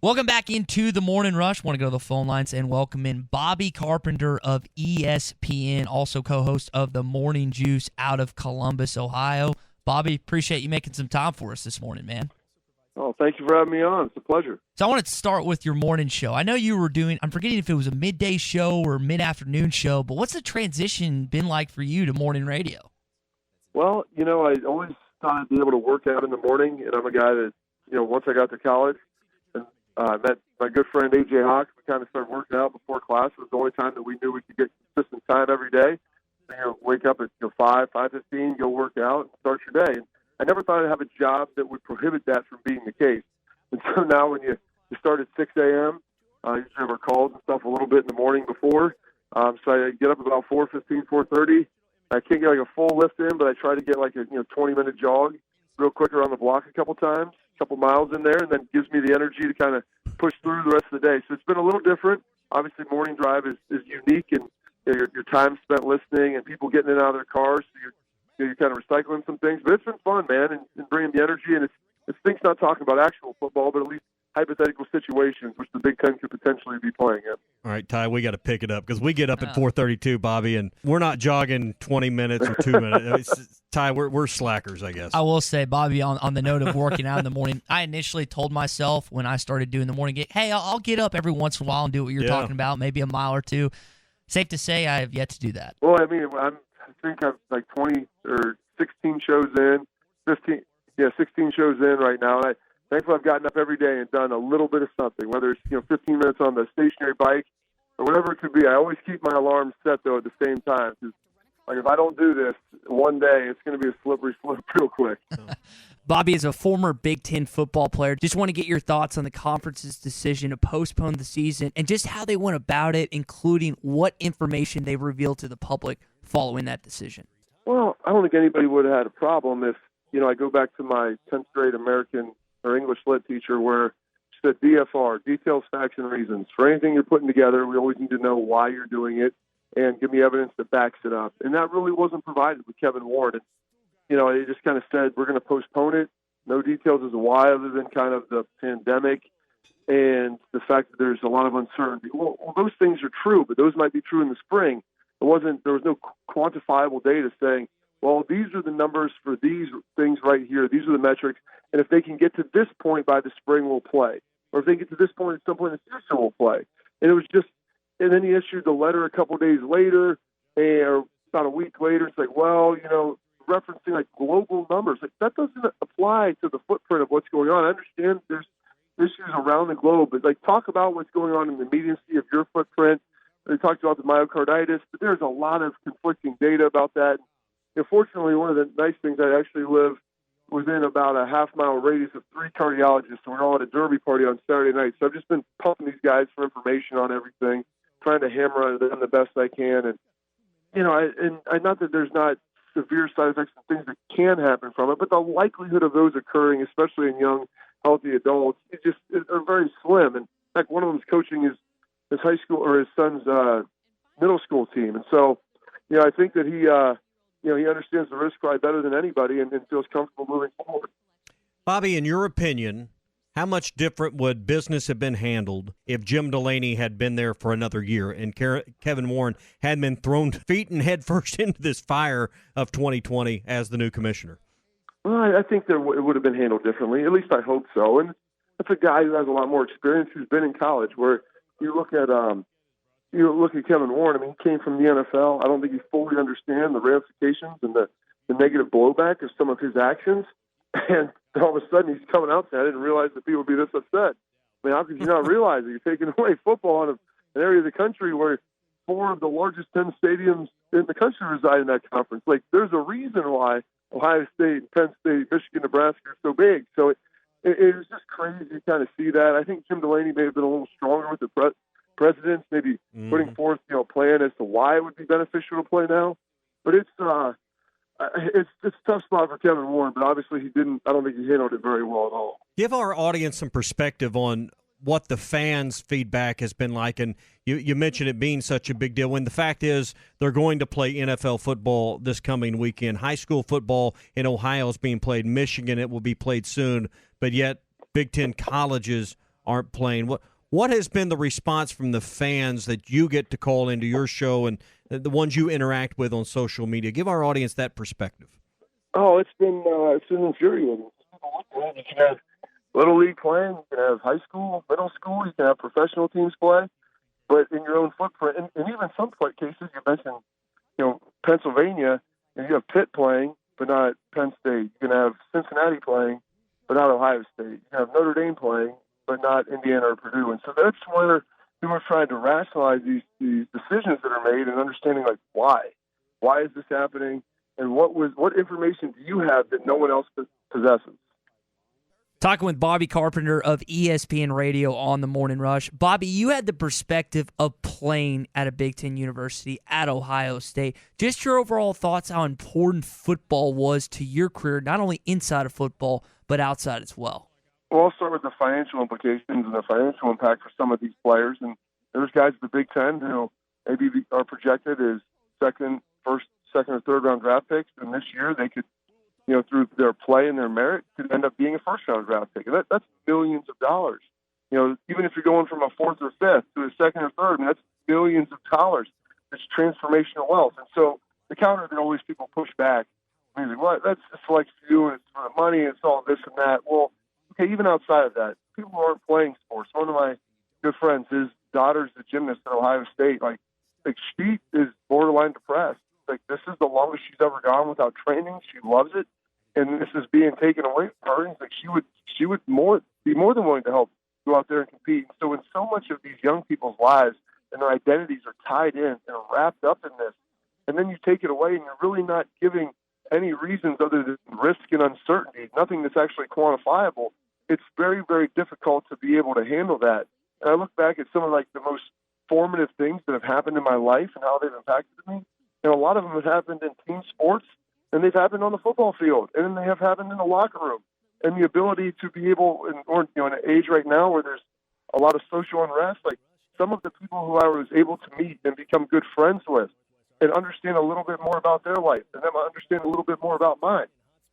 Welcome back into the Morning Rush. Want to go to the phone lines and welcome in Bobby Carpenter of ESPN, also co-host of the Morning Juice out of Columbus, Ohio. Bobby, appreciate you making some time for us this morning, man. Oh, thank you for having me on. It's a pleasure. So I wanted to start with your morning show. I know you were doing, I'm forgetting if it was a midday show or mid-afternoon show, but what's the transition been like for you to morning radio? Well, I always thought I'd be able to work out in the morning, and I'm a guy that, once I got to college, and I met my good friend A.J. Hawks. We kind of started working out before class. It was the only time that we knew we could get consistent time every day. Wake up at 5:15, go work out, and start your day. And I never thought I'd have a job that would prohibit that from being the case. And so now when you start at 6 a.m., you usually have our calls and stuff a little bit in the morning before. So I get up about 4:15, 4:30. I can't get like a full lift in, but I try to get like a 20-minute jog real quick around the block a couple times, a couple miles in there, and then gives me the energy to kind of push through the rest of the day. So it's been a little different. Obviously, morning drive is unique, and your time spent listening and people getting in and out of their cars, so you're kind of recycling some things. But it's been fun, man, and bringing the energy. And it's things not talking about actual football, but at least hypothetical situations, which the Big Ten could potentially be playing in. All right, Ty, we got to pick it up because we get up at 4:32, Bobby, and we're not jogging 20 minutes or 2 minutes. Ty, we're slackers, I guess. I will say, Bobby, on the note of working out in the morning, I initially told myself when I started doing the morning gig, hey, I'll get up every once in a while and do what you're talking about, maybe a mile or two. Safe to say I have yet to do that. Well, I mean, I think I'm like 20 or 16 shows in, 16 shows in right now. And thankfully, I've gotten up every day and done a little bit of something, whether it's 15 minutes on the stationary bike or whatever it could be. I always keep my alarm set, though, at the same time. Because if I don't do this one day, it's going to be a slippery slope real quick. Bobby is a former Big Ten football player. Just want to get your thoughts on the conference's decision to postpone the season and just how they went about it, including what information they revealed to the public following that decision. Well, I don't think anybody would have had a problem if, I go back to my 10th grade American or English lit teacher where she said DFR, details, facts, and reasons. For anything you're putting together, we always need to know why you're doing it and give me evidence that backs it up. And that really wasn't provided with Kevin Warren. They just kind of said, we're going to postpone it. No details as to why other than kind of the pandemic and the fact that there's a lot of uncertainty. Well, those things are true, but those might be true in the spring. There was no quantifiable data saying, well, these are the numbers for these things right here. These are the metrics. And if they can get to this point by the spring, we'll play. Or if they get to this point at some point in the future, we'll play. And it was just, and then he issued the letter a couple of days later, or about a week later. It's like, well, referencing like global numbers. Like that doesn't apply to the footprint of what's going on. I understand there's issues around the globe, but like talk about what's going on in the immediacy of your footprint. They talked about the myocarditis, but there's a lot of conflicting data about that. Fortunately, one of the nice things, I actually live within about a half-mile radius of 3 cardiologists, so we're all at a derby party on Saturday night. So I've just been pumping these guys for information on everything, trying to hammer on them the best I can. And, I not that there's not severe side effects and things that can happen from it, but the likelihood of those occurring, especially in young, healthy adults, are very slim. And in fact, one of them is coaching his high school or his son's middle school team. And so, I think that he understands the risk probably better than anybody and feels comfortable moving forward. Bobby, in your opinion, how much different would business have been handled if Jim Delaney had been there for another year and Kevin Warren had been thrown feet and head first into this fire of 2020 as the new commissioner? Well, I think it would have been handled differently. At least I hope so. And that's a guy who has a lot more experience, who's been in college. Where you look at Kevin Warren. I mean, he came from the NFL. I don't think he fully understands the ramifications and the negative blowback of some of his actions. And all of a sudden, he's coming out saying, I didn't realize that people would be this upset. I mean, how could you not realize that you're taking away football in an area of the country where 4 of the largest 10 stadiums in the country reside in that conference? Like, there's a reason why Ohio State, Penn State, Michigan, Nebraska are so big. So it was just crazy to kind of see that. I think Jim Delaney may have been a little stronger with the presidents, maybe putting forth a plan as to why it would be beneficial to play now. But it's a tough spot for Kevin Warren, but obviously I don't think he handled it very well at all. Give our audience some perspective on what the fans' feedback has been like. And you mentioned it being such a big deal when the fact is they're going to play NFL football this coming weekend. High school football in Ohio is being played. Michigan, it will be played soon. But yet Big Ten colleges aren't playing. What has been the response from the fans that you get to call into your show and the ones you interact with on social media? Give our audience that perspective. Oh, it's been infuriating. You can have little league playing, you can have high school, middle school, you can have professional teams play, but in your own footprint, and even some cases, you mentioned, Pennsylvania, and you have Pitt playing, but not Penn State. You can have Cincinnati playing, but not Ohio State. You can have Notre Dame playing, but not Indiana or Purdue. And so that's where we were trying to rationalize these decisions that are made and understanding, like, why? Why is this happening? And what information do you have that no one else possesses? Talking with Bobby Carpenter of ESPN Radio on the Morning Rush. Bobby, you had the perspective of playing at a Big Ten university at Ohio State. Just your overall thoughts how important football was to your career, not only inside of football, but outside as well. Well, I'll start with the financial implications and the financial impact for some of these players. And there's guys at the Big Ten who maybe are projected as second or third round draft picks, and this year they could, through their play and their merit, could end up being a first-round draft pick. And that's millions of dollars. Even if you're going from a fourth or fifth to a second or third, that's millions of dollars. It's transformational wealth. And so the counter that always people push back, is like, well, that's just like you, and it's for the money, and it's all this and that. Well, okay, even outside of that, people who aren't playing sports. One of my good friends, his daughter's a gymnast at Ohio State. Like she is borderline depressed. Like, this is the longest she's ever gone without training. She loves it. And this is being taken away from her. And like she would be more than willing to help go out there and compete. And so in so much of these young people's lives and their identities are tied in and wrapped up in this, and then you take it away and you're really not giving any reasons other than risk and uncertainty, nothing that's actually quantifiable. It's very, very difficult to be able to handle that. And I look back at some of like the most formative things that have happened in my life and how they've impacted me. And a lot of them have happened in team sports, and they've happened on the football field, and then they have happened in the locker room. And the ability to be able, in an age right now where there's a lot of social unrest, like some of the people who I was able to meet and become good friends with and understand a little bit more about their life and them understand a little bit more about mine.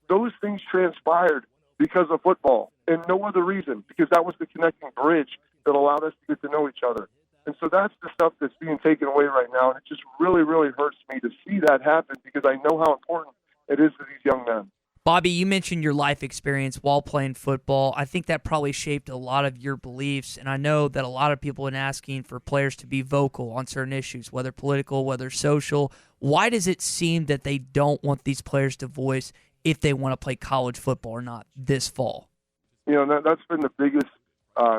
Those things transpired because of football and no other reason, because that was the connecting bridge that allowed us to get to know each other. And so that's the stuff that's being taken away right now. And it just really, really hurts me to see that happen because I know how important it is to these young men. Bobby, you mentioned your life experience while playing football. I think that probably shaped a lot of your beliefs, and I know that a lot of people have been asking for players to be vocal on certain issues, whether political, whether social. Why does it seem that they don't want these players to voice if they want to play college football or not this fall? That's been the biggest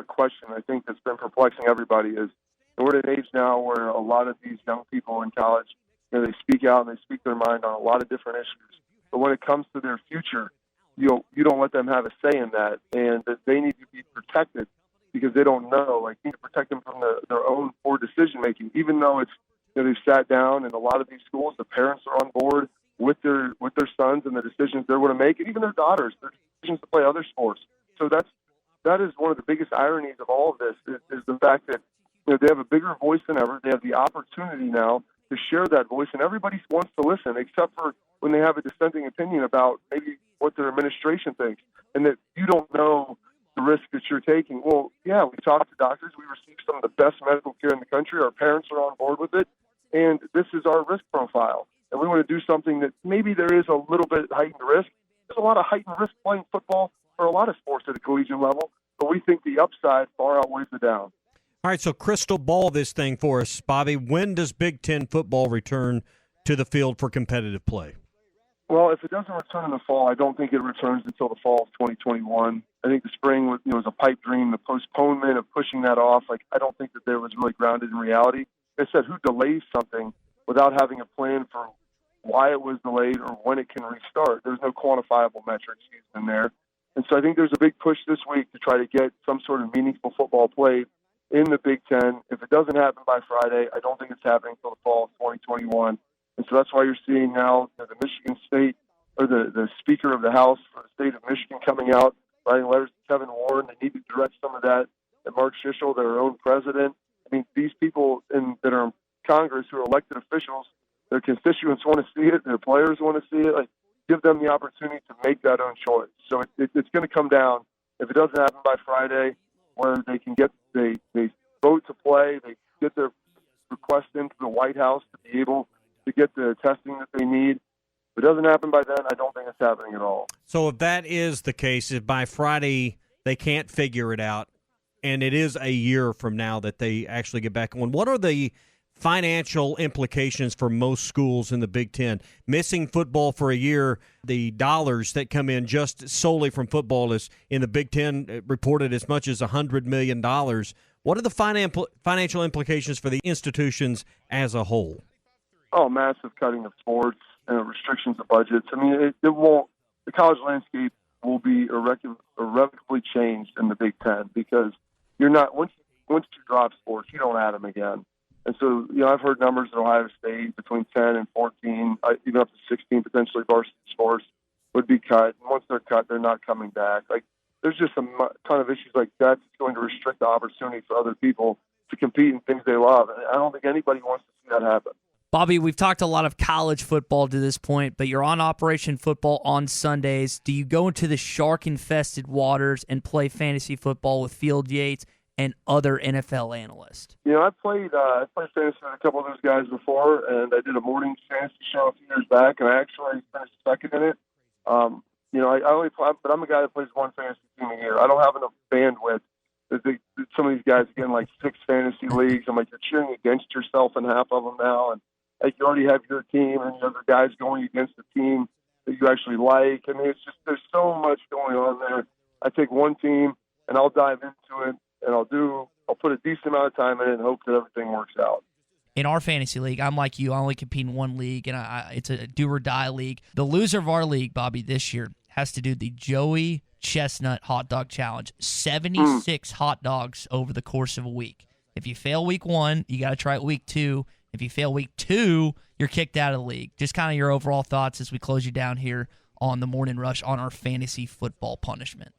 question I think that's been perplexing everybody is we're at an age now where a lot of these young people in college, they speak out and they speak their mind on a lot of different issues. But when it comes to their future, you don't let them have a say in that, and that they need to be protected because they don't know. Like, you need to protect them from their own poor decision making. Even though it's they've sat down, and a lot of these schools, the parents are on board with their sons and the decisions they're going to make, and even their daughters, their decisions to play other sports. So that is one of the biggest ironies of all of this is the fact that they have a bigger voice than ever. They have the opportunity now to share that voice, and everybody wants to listen, except for when they have a dissenting opinion about maybe what their administration thinks, and that you don't know the risk that you're taking. Well, yeah, we talk to doctors. We receive some of the best medical care in the country. Our parents are on board with it, and this is our risk profile. And we want to do something that maybe there is a little bit heightened risk. There's a lot of heightened risk playing football or a lot of sports at a collegiate level, but we think the upside far outweighs the down. All right, so crystal ball this thing for us, Bobby. When does Big Ten football return to the field for competitive play? Well, if it doesn't return in the fall, I don't think it returns until the fall of 2021. I think the spring was a pipe dream. The postponement of pushing that off, I don't think that there was really grounded in reality. They said, who delays something without having a plan for why it was delayed or when it can restart? There's no quantifiable metrics used in there. And so I think there's a big push this week to try to get some sort of meaningful football played in the Big Ten. If it doesn't happen by Friday, I don't think it's happening until the fall of 2021. And so that's why you're seeing now the Michigan State, or the Speaker of the House for the state of Michigan coming out, writing letters to Kevin Warren. They need to direct some of that at Mark Schissel, their own president. I mean, these people that are in Congress who are elected officials, their constituents want to see it, their players want to see it. Give them the opportunity to make that own choice. So it's going to come down. If it doesn't happen by Friday, where they can they vote to play, they get their request into the White House to be able to get the testing that they need. If it doesn't happen by then, I don't think it's happening at all. So if that is the case, if by Friday they can't figure it out, and it is a year from now that they actually get back on, what are the financial implications for most schools in the Big Ten? Missing football for a year, the dollars that come in just solely from football is in the Big Ten reported as much as $100 million. What are the financial implications for the institutions as a whole? Oh, massive cutting of sports and restrictions of budgets. I mean, it won't. The college landscape will be irrevocably changed in the Big Ten because you're not once you drop sports, you don't add them again. And so, I've heard numbers at Ohio State between 10 and 14, even up to 16 potentially varsity sports would be cut. And once they're cut, they're not coming back. Like, there's just a ton of issues like that that's going to restrict the opportunity for other people to compete in things they love. And I don't think anybody wants to see that happen. Bobby, we've talked a lot of college football to this point, but you're on Operation Football on Sundays. Do you go into the shark-infested waters and play fantasy football with Field Yates and other NFL analysts? I played fantasy with a couple of those guys before, and I did a morning fantasy show a few years back, and I actually finished second in it. I only play, but I'm a guy that plays one fantasy team a year. I don't have enough bandwidth. Some of these guys get in like 6 fantasy leagues. I'm like, you're cheering against yourself in half of them now, and like you already have your team, and the other guys going against the team that you actually like. I mean, it's just there's so much going on there. I take one team and I'll dive into it, and I'll put a decent amount of time in it and hope that everything works out. In our fantasy league, I'm like you. I only compete in one league, and it's a do-or-die league. The loser of our league, Bobby, this year has to do the Joey Chestnut hot dog challenge. 76 hot dogs over the course of a week. If you fail week 1, you got to try it week 2. If you fail week 2, you're kicked out of the league. Just kind of your overall thoughts as we close you down here on the Morning Rush on our fantasy football punishment.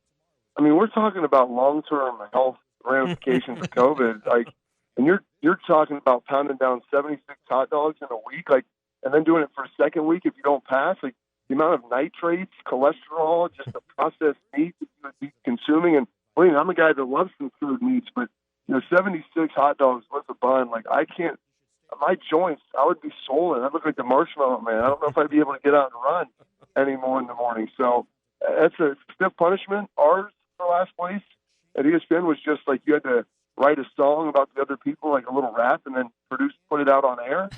I mean, we're talking about long-term health ramifications of COVID. Like, and you're talking about pounding down 76 hot dogs in a week, like, and then doing it for a second week if you don't pass. Like, the amount of nitrates, cholesterol, just the processed meat that you would be consuming. And I'm a guy that loves some food meats, but 76 hot dogs with a bun, like I can't. My joints, I would be swollen. I'd look like the Marshmallow Man. I don't know if I'd be able to get out and run anymore in the morning. So that's a stiff punishment. Ours for last place at ESPN was just like you had to write a song about the other people, like a little rap, and then put it out on air.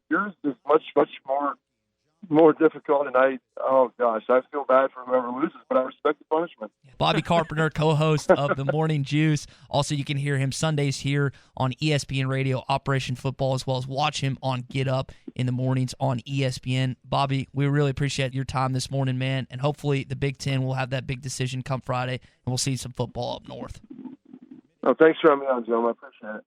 Yours is much more difficult, and I feel bad for whoever loses, but I respect the punishment. Bobby Carpenter, co-host of The Morning Juice. Also, you can hear him Sundays here on ESPN Radio, Operation Football, as well as watch him on Get Up in the mornings on ESPN. Bobby, we really appreciate your time this morning, man, and hopefully the Big Ten will have that big decision come Friday, and we'll see some football up north. Thanks for having me on, Joe. I appreciate it.